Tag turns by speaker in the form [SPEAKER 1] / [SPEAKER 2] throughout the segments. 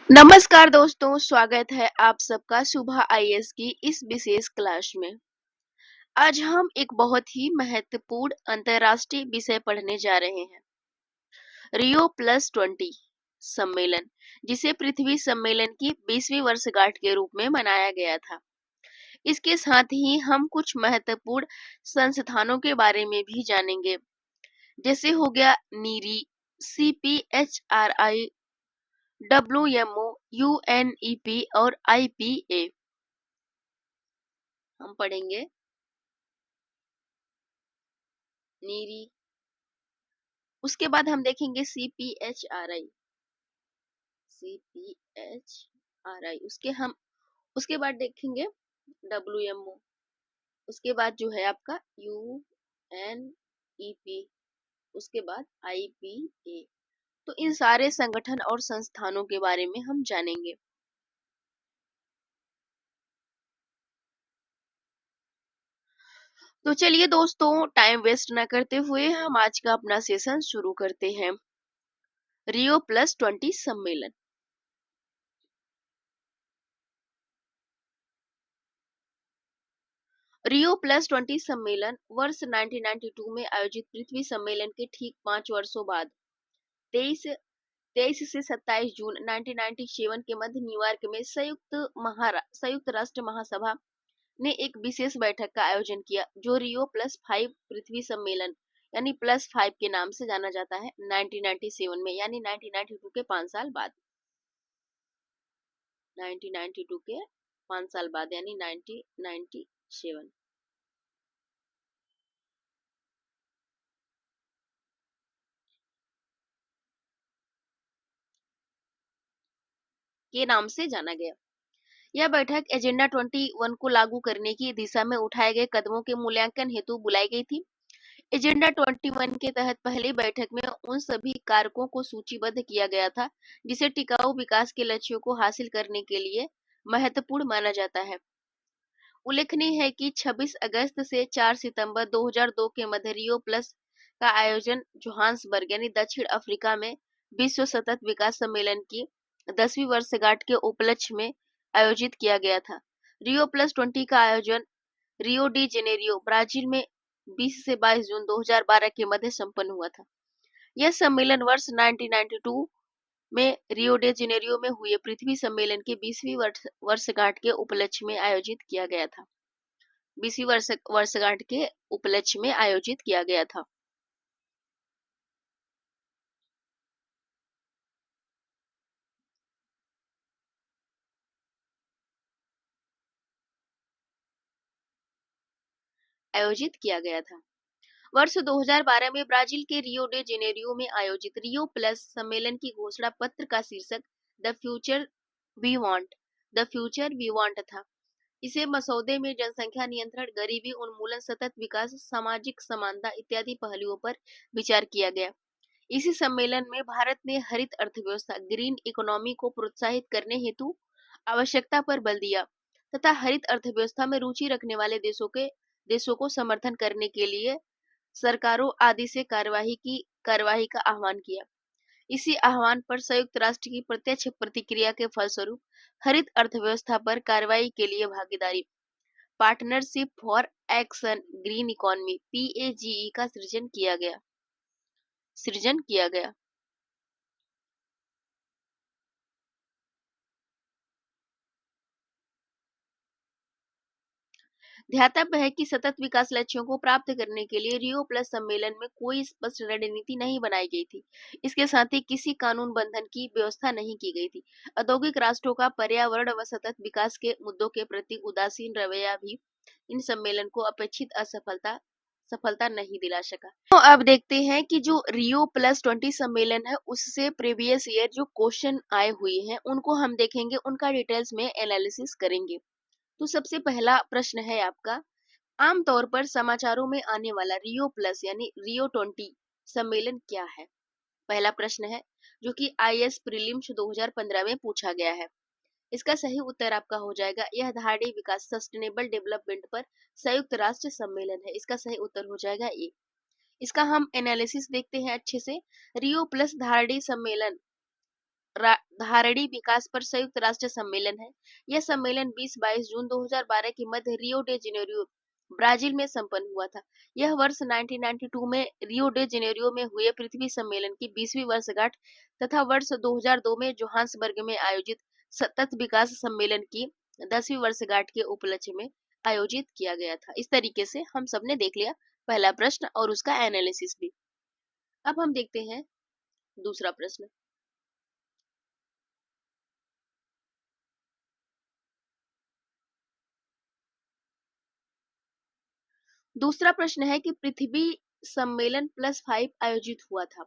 [SPEAKER 1] नमस्कार दोस्तों, स्वागत है आप सबका सुबह आईएएस की इस विशेष क्लास में। आज हम एक बहुत ही महत्वपूर्ण अंतर्राष्ट्रीय विषय पढ़ने जा रहे हैं, रियो+20 सम्मेलन, जिसे पृथ्वी सम्मेलन की 20वीं वर्षगांठ के रूप में मनाया गया था। इसके साथ ही हम कुछ महत्वपूर्ण संस्थानों के बारे में भी जानेंगे, जैसे हो गया नीरी, CPHRI, WMO, UNEP और IPA। हम पढ़ेंगे नीरी, उसके बाद हम देखेंगे CPHRI, उसके बाद देखेंगे WMO, उसके बाद जो है आपका UNEP, उसके बाद IPA। तो इन सारे संगठन और संस्थानों के बारे में हम जानेंगे। तो चलिए दोस्तों, टाइम वेस्ट न करते हुए हम आज का अपना सेशन शुरू करते हैं। रियो+20 सम्मेलन। रियो+20 सम्मेलन वर्ष 1992 में आयोजित पृथ्वी सम्मेलन के ठीक 5 वर्षों बाद 23 से 27 जून 1997 के मध्य न्यूयॉर्क में संयुक्त राष्ट्र महासभा ने एक विशेष बैठक का आयोजन किया, जो रियो+5 पृथ्वी सम्मेलन यानी +5 के नाम से जाना जाता है। 1997 में यानी 1992 के 5 साल बाद, 1992 के 5 साल बाद यानी 1997 के नाम से जाना गया। यह बैठक एजेंडा 21 को लागू करने की दिशा में उठाए गए कदमों के मूल्यांकन हेतु बुलाई गई थी। एजेंडा 21 के तहत पहली बैठक में उन सभी कारकों को सूचीबद्ध किया गया था जिसे टिकाऊ विकास के लक्ष्यों को हासिल करने के लिए महत्वपूर्ण माना जाता है। उल्लेखनीय है कि 26 अगस्त से 4 सितंबर 2002 के मध्य रियो प्लस का आयोजन जोहान्सबर्ग यानी दक्षिण अफ्रीका में विश्व सतत विकास सम्मेलन की 10वीं वर्षगांठ के उपलक्ष्य में आयोजित किया गया था। रियो+20 का आयोजन रियो डी जेनेरियो, ब्राजील में 20 से 22 जून 2012 के मध्य संपन्न हुआ था। यह सम्मेलन वर्ष 1992 में रियो डी जेनेरियो में हुए पृथ्वी सम्मेलन के 20वीं वर्षगांठ के उपलक्ष्य में आयोजित किया गया था। 20वीं वर्षगांठ के उपलक्ष्य में आयोजित किया गया था। वर्ष 2012 में ब्राजील के रियो डे जेनेरियो में आयोजित रियो प्लस सम्मेलन की घोषणा पत्र का शीर्षक द फ्यूचर वी वांट था। इसे मसौदे में जनसंख्या नियंत्रण, गरीबी उन्मूलन, सतत विकास, सामाजिक समानता इत्यादि पहलुओं पर विचार किया गया। इसी सम्मेलन में भारत ने हरित अर्थव्यवस्था ग्रीन इकोनॉमी को प्रोत्साहित करने हेतु आवश्यकता पर बल दिया तथा हरित अर्थव्यवस्था में रुचि रखने वाले देशों को समर्थन करने के लिए सरकारों आदि से कार्यवाही का आह्वान किया। इसी आह्वान पर संयुक्त राष्ट्र की प्रत्यक्ष प्रतिक्रिया के फलस्वरूप हरित अर्थव्यवस्था पर कार्रवाई के लिए भागीदारी partnership for action green economy PAGE का सृजन किया गया। ध्यातव्य है कि सतत विकास लक्ष्यों को प्राप्त करने के लिए रियो प्लस सम्मेलन में कोई स्पष्ट रणनीति नहीं बनाई गई थी। इसके साथ ही किसी कानून बंधन की व्यवस्था नहीं की गई थी। औद्योगिक राष्ट्रों का पर्यावरण व सतत विकास के मुद्दों के प्रति उदासीन रवैया भी इन सम्मेलन को अपेक्षित सफलता नहीं दिला सका। तो अब देखते हैं कि जो रियो+20 सम्मेलन है उससे प्रीवियस ईयर जो क्वेश्चन आए हुए हैं उनको हम देखेंगे, उनका डिटेल्स में एनालिसिस करेंगे। तो सबसे पहला प्रश्न है आपका, आमतौर पर समाचारों में आने वाला रियो प्लस यानी रियो+20 सम्मेलन क्या है? पहला प्रश्न है जो कि IAS प्रीलिम्स 2015 में पूछा गया है। इसका सही उत्तर आपका हो जाएगा, यह धारणीय विकास सस्टेनेबल डेवलपमेंट पर संयुक्त राष्ट्र सम्मेलन है। इसका सही उत्तर हो जाएगा ए। इसका हम एनालिसिस देखते हैं अच्छे से। रियो प्लस धारणीय सम्मेलन धारणीय विकास पर संयुक्त राष्ट्र सम्मेलन है। यह सम्मेलन 20-22 जून 2012 के मध्य रियो डे जेनेरियो ब्राजील में संपन्न हुआ था। यह वर्ष 1992 में रियो डे जेनेरियो में हुए पृथ्वी सम्मेलन की 20वीं वर्षगांठ तथा वर्ष 2002 में जोहान्सबर्ग में आयोजित सतत विकास सम्मेलन की 10वीं वर्षगांठ के उपलक्ष्य में आयोजित किया गया था। इस तरीके से हम सबने देख लिया पहला प्रश्न और उसका एनालिसिस भी। अब हम देखते हैं दूसरा प्रश्न। दूसरा प्रश्न है कि पृथ्वी सम्मेलन +5 आयोजित हुआ था।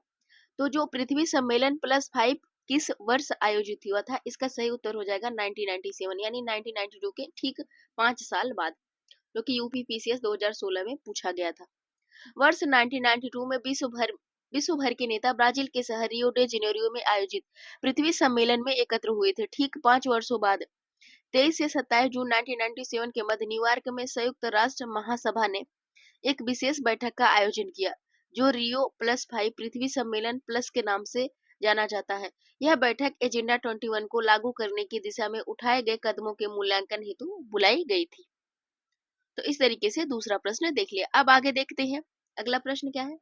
[SPEAKER 1] तो जो पृथ्वी सम्मेलन +5 किस वर्ष आयोजित हुआ था, इसका सही उत्तर हो जाएगा 1997 यानी 1992 के ठीक 5 साल बाद, जो कि यूपीपीसीएस 2016 में पूछा गया था। वर्ष 1992 में विश्व भर के नेता ब्राजील के शहर रियो डे जेनेरियो में आयोजित पृथ्वी सम्मेलन में एकत्र हुए थे। ठीक 5 वर्षों बाद 23 से 27 जून 1997 के मध्य न्यूयॉर्क में संयुक्त राष्ट्र महासभा ने एक विशेष बैठक का आयोजन किया, जो रियो +5 पृथ्वी सम्मेलन प्लस के नाम से जाना जाता है। यह बैठक एजेंडा 21 को लागू करने की दिशा में उठाए गए कदमों के मूल्यांकन हेतु बुलाई गई थी। तो इस तरीके से दूसरा प्रश्न देख लिया। अब आगे देखते हैं अगला प्रश्न क्या है।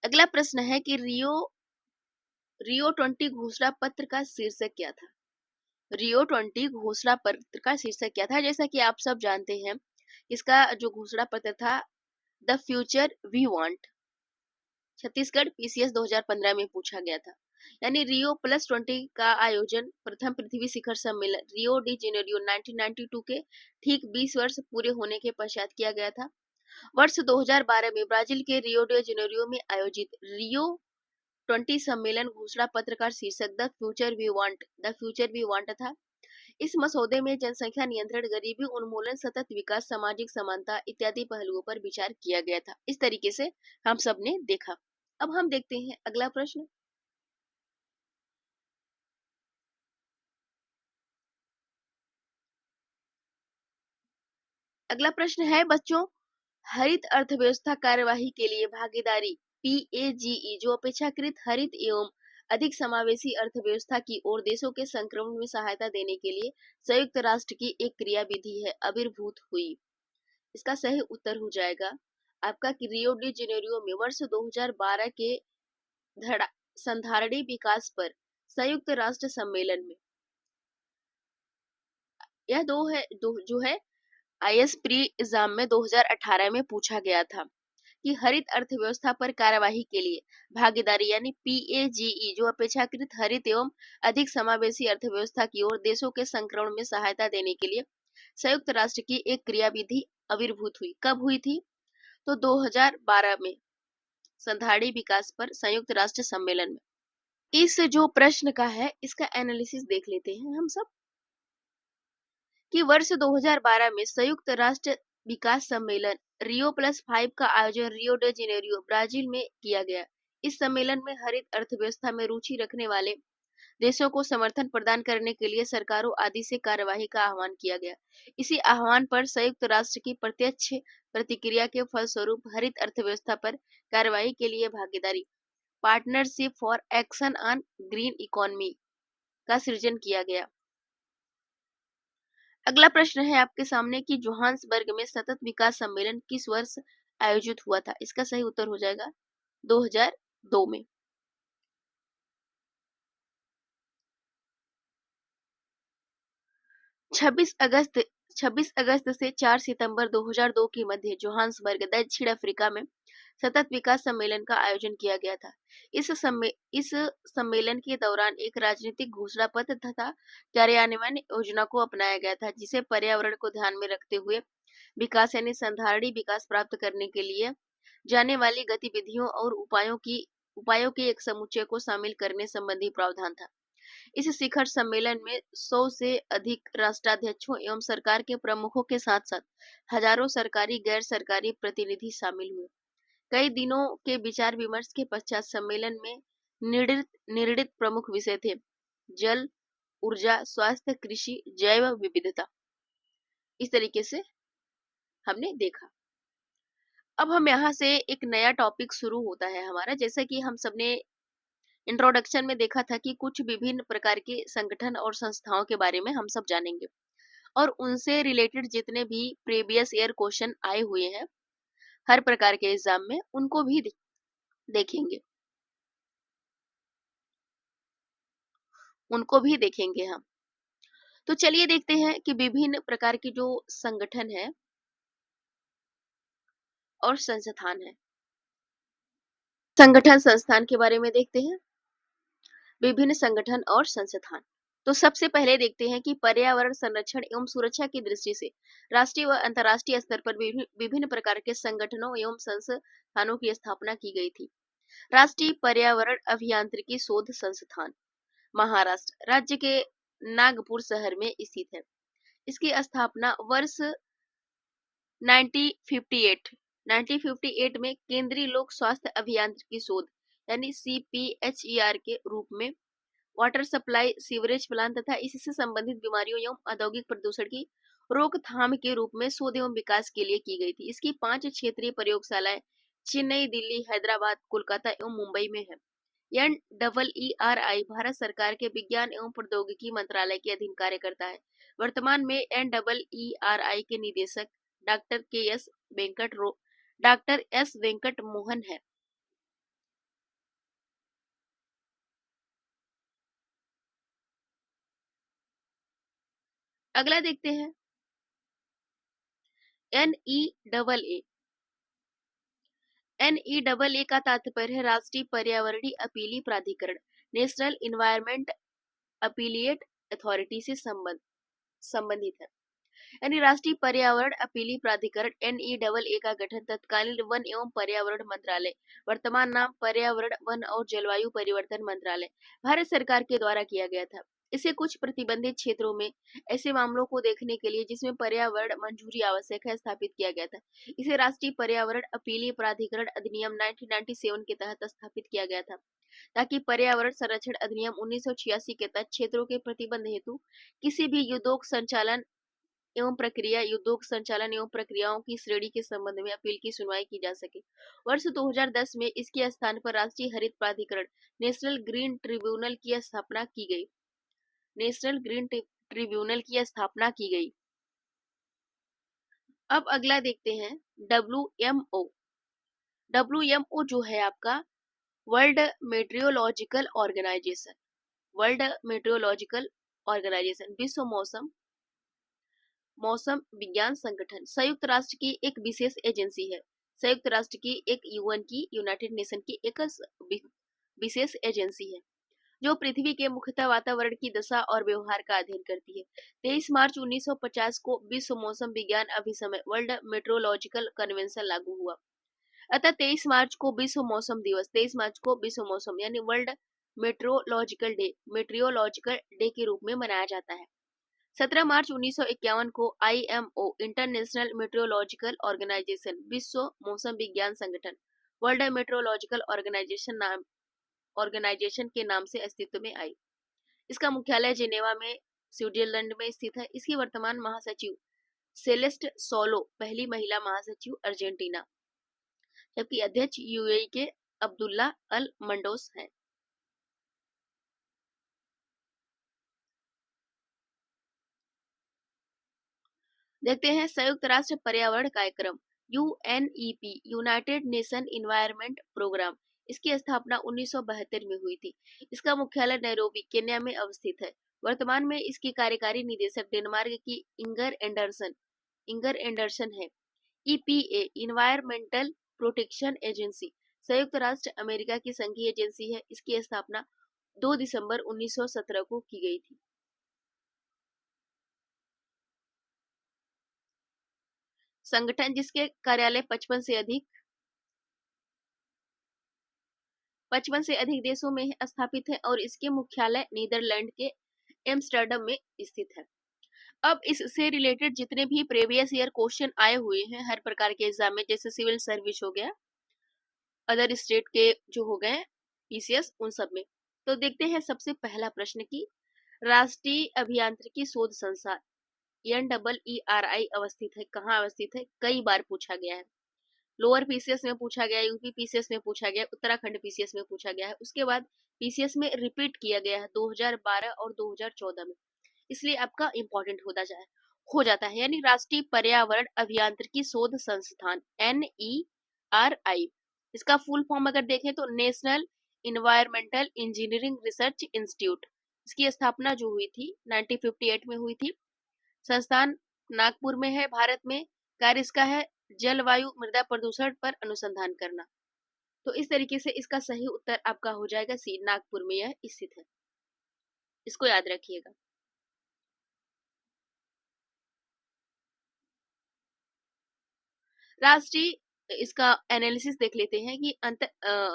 [SPEAKER 1] अगला प्रश्न है कि रियो 20 घोषणा पत्र का शीर्षक क्या था। रियो 20 घोषणा पत्र का शीर्षक क्या था। जैसा कि आप सब जानते हैं, इसका जो घोषणा पत्र था the future we want, Chhattisgarh PCS 2015 में पूछा गया था। यानी रियो +20 का आयोजन प्रथम पृथ्वी शिखर सम्मेलन रियो डी जेनेरियो 1992 के ठीक 20 वर्ष पूरे होने के पश्चात किया गया था। वर्ष 2012 में ब्राजील के रियो डे जेनेरियो में आयोजित रियो 20 सम्मेलन घोषणा पत्र का शीर्षक द फ्यूचर वी वांट था। इस मसौदे में जनसंख्या नियंत्रण, गरीबी उन्मूलन, सतत विकास, सामाजिक समानता इत्यादि पहलुओं पर विचार किया गया था। इस तरीके से हम सब ने देखा। अब हम देखते हैं अगला प्रश्न। अगला प्रश्न है बच्चों, हरित अर्थव्यवस्था कार्यवाही के लिए भागीदारी PAGE जो अपेक्षाकृत हरित एवं अधिक समावेशी अर्थव्यवस्था की ओर देशों के संक्रमण में सहायता देने के लिए संयुक्त राष्ट्र की एक क्रियाविधि है, आविर्भूत हुई। इसका सही उत्तर हो जाएगा आपका कि रियो डी जेनेरियो में वर्ष 2012 के संधारणीय विकास पर संयुक्त राष्ट्र सम्मेलन में यह जो है IS प्री एग्जाम में 2018 में पूछा गया था कि हरित अर्थव्यवस्था पर कार्यवाही के लिए भागीदारी यानी PAGE जो अपेक्षाकृत हरित एवं अधिक समावेशी अर्थव्यवस्था की ओर देशों के संक्रमण में सहायता देने के लिए संयुक्त राष्ट्र की एक क्रियाविधि आविर्भूत हुई। कब हुई थी? तो 2012 में संधारणीय विकास पर संयुक्त राष्ट्र सम्मेलन में। इस जो प्रश्न का है इसका एनालिसिस देख लेते हैं हम सब कि वर्ष 2012 में संयुक्त राष्ट्र विकास सम्मेलन रियो +5 का आयोजन रियो डे जेनेरियो ब्राजील में किया गया। इस सम्मेलन में हरित अर्थव्यवस्था में रुचि रखने वाले देशों को समर्थन प्रदान करने के लिए सरकारों आदि से कार्यवाही का आह्वान किया गया। इसी आह्वान पर संयुक्त राष्ट्र की प्रत्यक्ष प्रतिक्रिया के फलस्वरूप हरित अर्थव्यवस्था पर कार्यवाही के लिए भागीदारी partnership for action on green economy का सृजन किया गया। अगला प्रश्न है आपके सामने कि जोहान्सबर्ग में सतत विकास सम्मेलन किस वर्ष आयोजित हुआ था। इसका सही उत्तर हो जाएगा 2002 में। 26 अगस्त से 4 सितंबर 2002 के मध्य जोहान्सबर्ग दक्षिण अफ्रीका में सतत विकास सम्मेलन का आयोजन किया गया था। इस सम्मेलन के दौरान एक राजनीतिक घोषणा पत्र तथा कार्यान्वयन योजना को अपनाया गया था, जिसे पर्यावरण को ध्यान में रखते हुए विकास यानी संधारणीय विकास प्राप्त करने के लिए जाने वाली गतिविधियों और उपायों के एक समुच्चय को शामिल करने संबंधी प्रावधान था। इस शिखर सम्मेलन में 100 से अधिक राष्ट्राध्यक्षों एवं सरकार के प्रमुखों के साथ साथ हजारों सरकारी गैर सरकारी प्रतिनिधि शामिल हुए। कई दिनों के विचार विमर्श के पश्चात सम्मेलन में निर्णित प्रमुख विषय थे जल, ऊर्जा, स्वास्थ्य, कृषि, जैव विविधता। इस तरीके से हमने देखा। अब हम यहाँ से एक नया टॉपिक शुरू होता है हमारा, जैसा कि हम सबने इंट्रोडक्शन में देखा था कि कुछ विभिन्न प्रकार के संगठन और संस्थाओं के बारे में हम सब जानेंगे और उनसे रिलेटेड जितने भी प्रीवियस ईयर क्वेश्चन आए हुए हैं हर प्रकार के एग्जाम में उनको भी देखेंगे हम। तो चलिए देखते हैं कि विभिन्न प्रकार के जो संगठन है और संस्थान है। संगठन संस्थान के बारे में देखते हैं, विभिन्न संगठन और संस्थान। तो सबसे पहले देखते हैं कि पर्यावरण संरक्षण एवं सुरक्षा की दृष्टि से राष्ट्रीय व अंतर्राष्ट्रीय स्तर पर विभिन्न प्रकार के संगठनों एवं संस्थानों की स्थापना की गई थी। राष्ट्रीय पर्यावरण अभियांत्रिकी शोध संस्थान महाराष्ट्र राज्य के नागपुर शहर में स्थित है। इसकी स्थापना वर्ष 1958 में केंद्रीय लोक स्वास्थ्य अभियांत्रिकी शोध यानी CPHER के रूप में वाटर सप्लाई, सीवरेज प्लांट तथा इससे संबंधित बीमारियों एवं औद्योगिक प्रदूषण की रोकथाम के रूप में शोध एवं विकास के लिए की गई थी। इसकी 5 क्षेत्रीय प्रयोगशालाएं चेन्नई, दिल्ली, हैदराबाद, कोलकाता एवं मुंबई में है। NEERI भारत सरकार के विज्ञान एवं प्रौद्योगिकी मंत्रालय के अधीन कार्य करता है। वर्तमान में NEERI के निदेशक डॉक्टर एस वेंकट मोहन है। अगला देखते हैं NEAA। NEAA का तात्पर्य है राष्ट्रीय पर्यावरणीय अपीली प्राधिकरण, नेशनल इन्वायरमेंट अपीलिएट अथॉरिटी से संबंधित है। यानी राष्ट्रीय पर्यावरण अपीली प्राधिकरण NEAA का गठन तत्कालीन वन एवं पर्यावरण मंत्रालय, वर्तमान नाम पर्यावरण, वन और जलवायु परिवर्तन मंत्रालय, भारत सरकार के द्वारा किया गया था। इसे कुछ प्रतिबंधित क्षेत्रों में ऐसे मामलों को देखने के लिए जिसमें पर्यावरण मंजूरी आवश्यक है स्थापित किया गया था। इसे राष्ट्रीय पर्यावरण अपीली प्राधिकरण अधिनियम 1997 के तहत स्थापित किया गया था ताकि पर्यावरण संरक्षण अधिनियम 1986 के तहत क्षेत्रों के प्रतिबंध हेतु किसी भी युद्धोग संचालन एवं प्रक्रियाओं की श्रेणी के संबंध में अपील की सुनवाई की जा सके। वर्ष 2010 में इसके स्थान पर राष्ट्रीय हरित प्राधिकरण नेशनल ग्रीन ट्रिब्यूनल की स्थापना की गई। अब अगला देखते हैं WMO। WMO जो है आपका वर्ल्ड मेट्रियोलॉजिकल ऑर्गेनाइजेशन, विश्व मौसम विज्ञान संगठन, संयुक्त राष्ट्र की एक विशेष एजेंसी है। संयुक्त राष्ट्र की एक यूनाइटेड नेशन की एक विशेष एजेंसी है जो पृथ्वी के मुख्यतः वातावरण की दशा और व्यवहार का अध्ययन करती है। 23 मार्च 1950 को विश्व मौसम विज्ञान अभिसमय वर्ल्ड मेट्रोलॉजिकल कन्वेंशन लागू हुआ। अतः 23 मार्च को विश्व मौसम यानी वर्ल्ड मेट्रोलॉजिकल डे के रूप में मनाया जाता है। 17 मार्च 1951 को IMO इंटरनेशनल मेट्रोलॉजिकल ऑर्गेनाइजेशन विश्व मौसम विज्ञान संगठन वर्ल्ड मेट्रोलॉजिकल ऑर्गेनाइजेशन के नाम से अस्तित्व में आई। इसका मुख्यालय जेनेवा में स्विट्जरलैंड में स्थित है। इसकी वर्तमान महासचिव सेलेस्ट सोलो, पहली महिला महासचिव अर्जेंटीना, जबकि अध्यक्ष UAE के अब्दुल्ला अल मंडोस हैं। देखते हैं संयुक्त राष्ट्र पर्यावरण कार्यक्रम UNEP, United Nation Environment Programme. इसकी स्थापना 1972 में हुई थी। इसका मुख्यालय नैरोबी, केन्या में अवस्थित है। वर्तमान में इसकी कार्यकारी निदेशक डेनमार्क की इंगर एंडरसन है। EPA इन्वायरमेंटल प्रोटेक्शन एजेंसी संयुक्त राष्ट्र अमेरिका की संघीय एजेंसी है। इसकी स्थापना 2 दिसंबर 1917 को की गई थी। संगठन जिसके कार्यालय 55 से अधिक देशों में स्थापित है और इसके मुख्यालय नीदरलैंड के एम्स्टर्डम में स्थित है। अब इससे रिलेटेड जितने भी प्रीवियस ईयर क्वेश्चन आए हुए हैं हर प्रकार के एग्जाम में, जैसे सिविल सर्विस हो गया, अदर स्टेट के जो हो गए PCS, उन सब में। तो देखते हैं सबसे पहला प्रश्न की राष्ट्रीय अभियांत्रिकी शोध संस्थान NEERI अवस्थित है, कहाँ अवस्थित है, कई बार पूछा गया है। लोअर पीसीएस में पूछा गया, यूपी पीसीएस में पूछा गया, उत्तराखंड पीसीएस में पूछा गया है। उसके बाद पीसीएस में रिपीट किया गया है 2012 और 2014 में, इसलिए आपका इंपॉर्टेंट हो जाता है। यानी राष्ट्रीय पर्यावरण अभियांत्रिकी शोध संस्थान, NERI, इसका फुल फॉर्म अगर देखें तो national environmental engineering research institute. इसकी स्थापना जो हुई थी 1958 में हुई थी। संस्थान नागपुर में है, भारत में। कार्य इसका है जलवायु मृदा प्रदूषण पर अनुसंधान करना। तो इस तरीके से इसका सही उत्तर आपका हो जाएगा सी, नागपुर में यह स्थित है, इसको याद रखिएगा। राष्ट्रीय, इसका एनालिसिस देख लेते हैं कि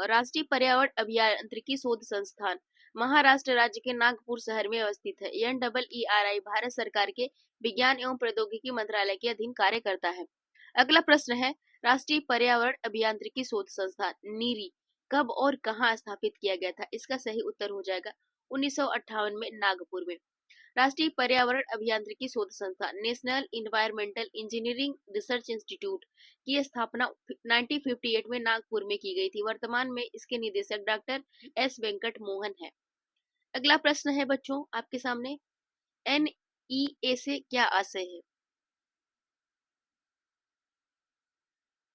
[SPEAKER 1] राष्ट्रीय पर्यावरण अभियांत्रिकी शोध संस्थान महाराष्ट्र राज्य के नागपुर शहर में अवस्थित है। NEERI भारत सरकार के विज्ञान एवं प्रौद्योगिकी मंत्रालय के अधीन कार्य करता है। अगला प्रश्न है, राष्ट्रीय पर्यावरण अभियांत्रिकी शोध संस्थान नीरी कब और कहाँ स्थापित किया गया था? इसका सही उत्तर हो जाएगा 1958 में नागपुर में। राष्ट्रीय पर्यावरण अभियांत्रिकी शोध संस्थान national environmental engineering research institute की स्थापना 1958 में नागपुर में की गई थी। वर्तमान में इसके निदेशक डॉक्टर S वेंकट मोहन है। अगला प्रश्न है बच्चों आपके सामने, NEA से क्या आशय है?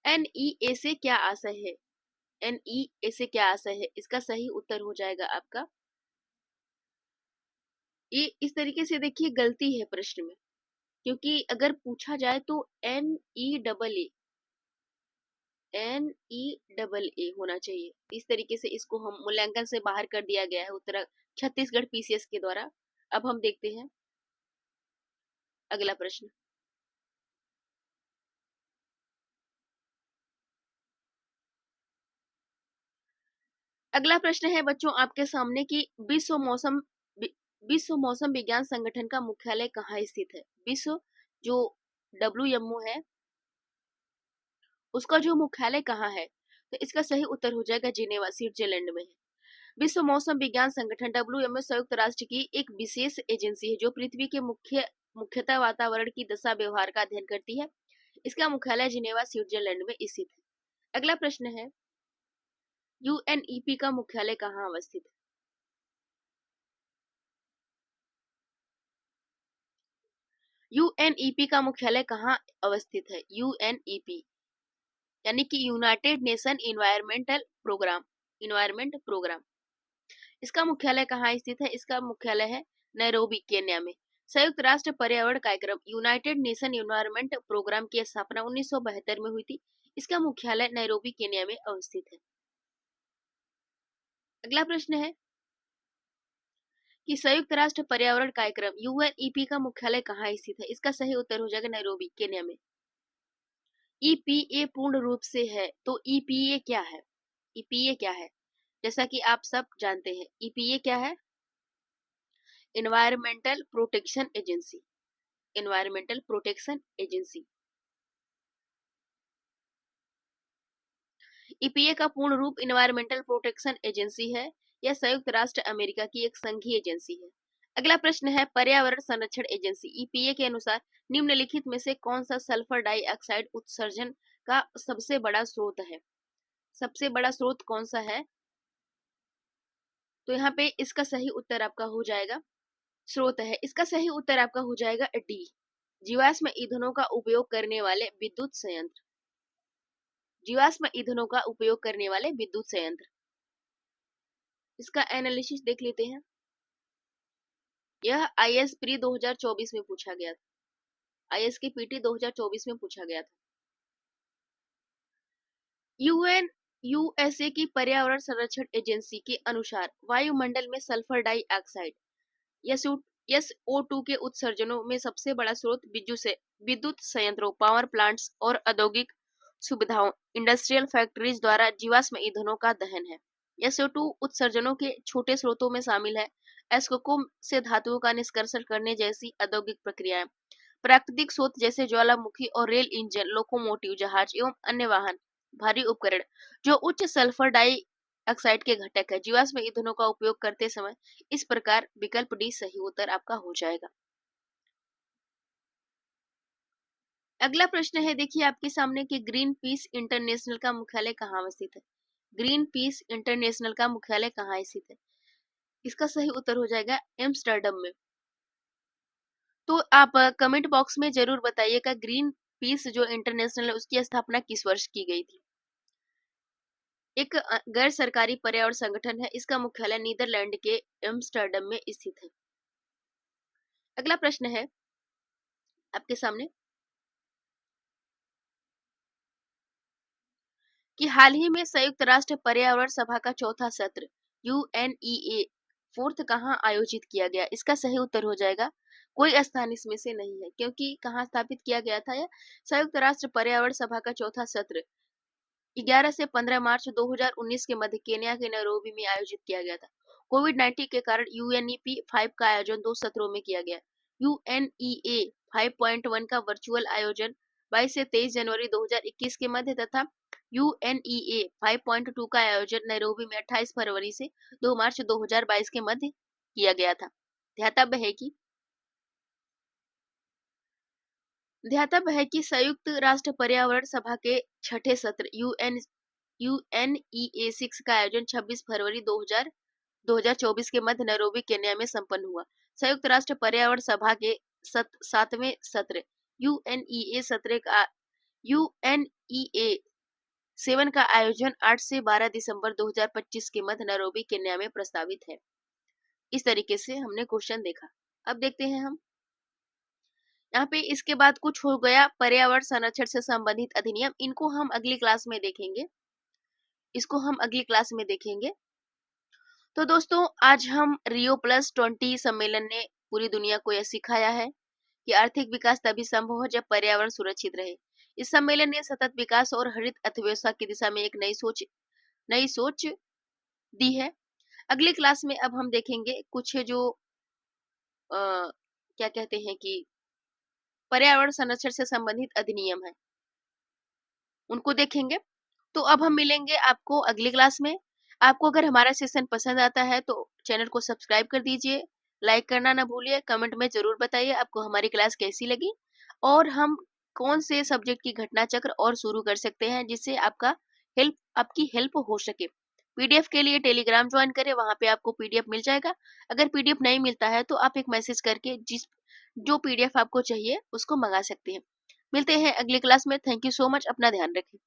[SPEAKER 1] NEA से क्या आशय है? NEA से क्या आशय है? इसका सही उत्तर हो जाएगा आपका, ये इस तरीके से देखिए गलती है प्रश्न में, क्योंकि अगर पूछा जाए तो NEAA होना चाहिए। इस तरीके से इसको हम मूल्यांकन से बाहर कर दिया गया है उत्तर छत्तीसगढ़ पीसीएस के द्वारा। अब हम देखते हैं अगला प्रश्न। अगला प्रश्न है बच्चों आपके सामने कि विश्व मौसम विज्ञान संगठन का मुख्यालय कहाँ स्थित है? विश्व जो WMO है उसका जो मुख्यालय कहाँ है? तो इसका सही उत्तर हो जाएगा जिनेवा, स्विट्जरलैंड में है। विश्व मौसम विज्ञान संगठन WMO संयुक्त राष्ट्र की एक विशेष एजेंसी है जो पृथ्वी के मुख्यतः वातावरण की दशा व्यवहार का अध्ययन करती है। इसका मुख्यालय जिनेवा, स्विट्जरलैंड में स्थित है। अगला प्रश्न है, UNEP का मुख्यालय कहाँ अवस्थित है? UNEP का मुख्यालय कहाँ अवस्थित है? UNEP यानी कि यूनाइटेड नेशन इन्वायरमेंट प्रोग्राम। इसका मुख्यालय कहाँ स्थित है? इसका मुख्यालय है नैरोबी, केन्या में। संयुक्त राष्ट्र पर्यावरण कार्यक्रम यूनाइटेड नेशन इन्वायरमेंट प्रोग्राम की स्थापना 1972 में हुई थी। इसका मुख्यालय नैरोबी, केन्या में अवस्थित है। अगला प्रश्न है कि संयुक्त राष्ट्र पर्यावरण कार्यक्रम UNEP का मुख्यालय कहाँ स्थित है? इसका सही उत्तर हो जाएगा नैरोबी, केन्या में। EPA पूर्ण रूप से है, तो EPA क्या है? EPA क्या है? जैसा कि आप सब जानते हैं, EPA क्या है? Environmental protection agency. Environmental protection agency. EPA का पूर्ण रूप इन्वायरमेंटल प्रोटेक्शन एजेंसी है। यह संयुक्त राष्ट्र अमेरिका की एक संघीय एजेंसी है। अगला प्रश्न है, पर्यावरण संरक्षण एजेंसी EPA के अनुसार निम्नलिखित में से कौन सा सल्फर डाइऑक्साइड उत्सर्जन का सबसे बड़ा स्रोत है? सबसे बड़ा स्रोत कौन सा है? तो यहाँ पे इसका सही उत्तर आपका हो जाएगा, स्रोत है, इसका सही उत्तर आपका हो जाएगा डी, जीवाश्म ईंधनों का उपयोग करने वाले विद्युत संयंत्र। जीवाश्म ईंधनों का उपयोग करने वाले विद्युत संयंत्र। इसका एनालिसिस देख लेते हैं। यह IS प्री 2024 में पूछा गया था। IS की PT 2024 में पूछा गया था। USA की पर्यावरण संरक्षण एजेंसी के अनुसार वायुमंडल में सल्फर डाइऑक्साइड SO2 के उत्सर्जनों में सबसे बड़ा स्रोत विद्युत संयंत्रों, पावर प्लांट्स और औद्योगिक सुविधाओं, इंडस्ट्रियल फैक्ट्रीज द्वारा जीवाश्म ईंधनों का दहन है। SO2 उत्सर्जनों के छोटे स्रोतों में शामिल है एस्कोको से धातुओं का निष्कर्षण करने जैसी औद्योगिक प्रक्रियाएं, प्राकृतिक स्रोत जैसे ज्वालामुखी और रेल इंजन, लोकोमोटिव, जहाज एवं अन्य वाहन, भारी उपकरण जो उच्च सल्फर डाइऑक्साइड के घटक है। जीवाश्म ईंधनों का उपयोग करते समय इस प्रकार विकल्प डी सही उत्तर आपका हो जाएगा। अगला प्रश्न है, देखिए आपके सामने कि ग्रीन पीस इंटरनेशनल का मुख्यालय कहाँ स्थित है। ग्रीन पीस इंटरनेशनल का मुख्यालय कहाँ स्थित है? इसका सही उत्तर हो जाएगा एम्स्टर्डम में। तो आप कमेंट बॉक्स में जरूर बताइएगा ग्रीन पीस जो इंटरनेशनल है उसकी स्थापना किस वर्ष की गई थी। एक गैर सरकारी पर्यावरण संगठन है, इसका मुख्यालय नीदरलैंड के एम्स्टर्डम में स्थित है। अगला प्रश्न है आपके सामने कि हाल ही में संयुक्त राष्ट्र पर्यावरण सभा का चौथा सत्र UNEA फोर्थ कहाँ आयोजित किया गया? इसका सही उत्तर हो जाएगा कोई स्थान इसमें से नहीं है, क्योंकि कहाँ स्थापित किया गया था यह संयुक्त राष्ट्र पर्यावरण सभा का चौथा सत्र 11 से 15 मार्च 2019 के मध्य केन्या के नैरोबी में आयोजित किया गया था। कोविड-19 के कारण UNEP 5 का आयोजन 2 सत्रों में किया गया। UNEA 5.1 का वर्चुअल आयोजन 22 से 23 जनवरी 2021 के मध्य तथा UNEA 5.2 का आयोजन नैरोबी में 28 फरवरी से 2 मार्च 2022 के मध्य किया गया था। ध्यातव्य है कि संयुक्त राष्ट्र पर्यावरण सभा के छठे सत्र UNEA 6 का आयोजन 26 फरवरी 2024 के मध्य नैरोबी केन्या में संपन्न हुआ। संयुक्त राष्ट्र पर्यावरण सभा के सातवें सत्र UNEA 7 का आयोजन 8 से 12 दिसंबर 2025 के मध्य नैरोबी केन्या में प्रस्तावित है। इस तरीके से हमने क्वेश्चन देखा। अब देखते हैं हम यहाँ पे इसके बाद कुछ हो गया पर्यावरण संरक्षण से संबंधित अधिनियम, इनको हम अगली क्लास में देखेंगे। तो दोस्तों आज हम Rio+20 सम्मेलन ने पूरी दुनिया को यह सिखाया है कि आर्थिक विकास तभी संभव हो जब पर्यावरण सुरक्षित रहे। इस सम्मेलन ने सतत विकास और हरित अर्थव्यवस्था की दिशा में एक नई सोच दी है। अगली क्लास में अब हम देखेंगे कुछ जो क्या कहते हैं कि पर्यावरण संरक्षण से संबंधित अधिनियम है, उनको देखेंगे। तो अब हम मिलेंगे आपको अगली क्लास में। आपको अगर हमारा सेशन पसंद आता है तो चैनल को सब्सक्राइब कर दीजिए, लाइक करना ना भूलिए, कमेंट में जरूर बताइए आपको हमारी क्लास कैसी लगी और हम कौन से सब्जेक्ट की घटना चक्र और शुरू कर सकते हैं जिससे आपकी हेल्प हो सके। पीडीएफ के लिए टेलीग्राम ज्वाइन करें, वहां पे आपको पीडीएफ मिल जाएगा। अगर पीडीएफ नहीं मिलता है तो आप एक मैसेज करके जो पीडीएफ आपको चाहिए उसको मंगा सकते हैं। मिलते हैं अगली क्लास में। थैंक यू सो मच, अपना ध्यान रखें।